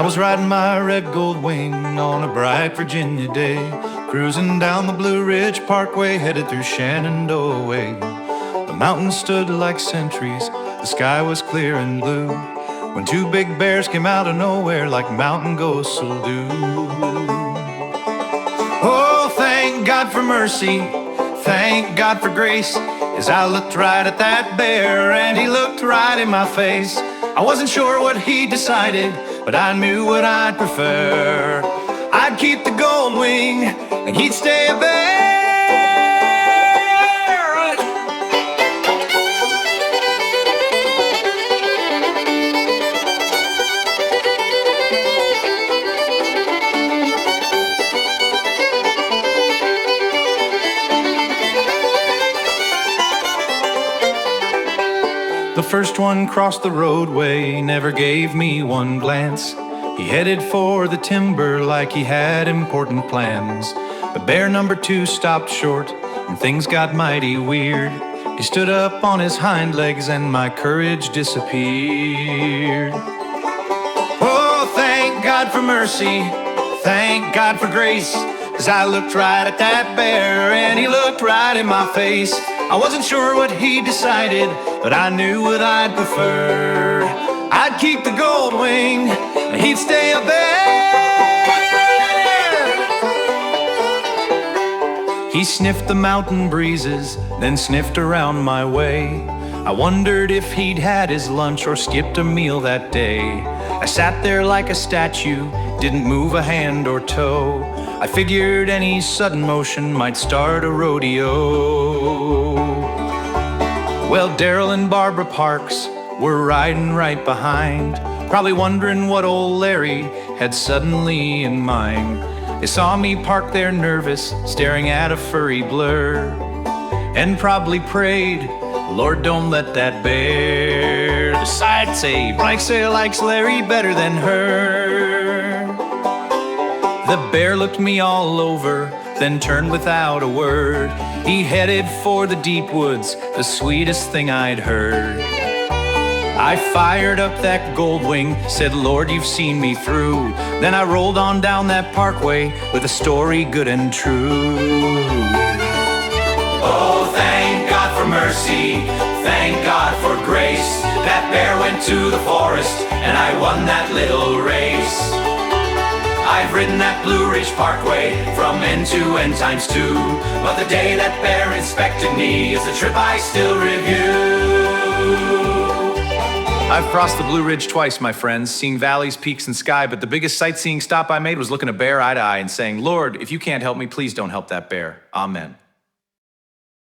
I was riding my red gold wing on a bright Virginia day, cruising down the Blue Ridge Parkway, headed through Shenandoah way. The mountains stood like sentries, the sky was clear and blue, when two big bears came out of nowhere like mountain ghosts will do. Oh, thank God for mercy, thank God for grace, as I looked right at that bear and he looked right in my face. I wasn't sure what he decided, but I knew what I'd prefer. I'd keep the gold wing and he'd stay a bear. The first one crossed the roadway, never gave me one glance. He headed for the timber like he had important plans. But bear number two stopped short and things got mighty weird. He stood up on his hind legs and my courage disappeared. Oh, thank God for mercy, thank God for grace, as I looked right at that bear and he looked right in my face. I wasn't sure what he decided, but I knew what I'd prefer. I'd keep the gold wing and he'd stay a bear. He sniffed the mountain breezes, then sniffed around my way. I wondered if he'd had his lunch or skipped a meal that day. I sat there like a statue, didn't move a hand or toe. I figured any sudden motion might start a rodeo. Well, Daryl and Barbara Parks were riding right behind, probably wondering what old Larry had suddenly in mind. They saw me parked there nervous, staring at a furry blur, and probably prayed, Lord, don't let that bear decide, say, Blake likes Larry better than her. The bear looked me all over, then turned without a word. He headed for the deep woods, the sweetest thing I'd heard. I fired up that gold wing, said, Lord, you've seen me through. Then I rolled on down that parkway with a story good and true. Oh, thank God for mercy, thank God for grace. That bear went to the forest and I won that little race. I've ridden that Blue Ridge Parkway from end to end times two, but the day that bear inspected me is a trip I still review. I've crossed the Blue Ridge twice, my friends, seen valleys, peaks, and sky, but the biggest sightseeing stop I made was looking a bear eye to eye and saying, Lord, if you can't help me, please don't help that bear. Amen.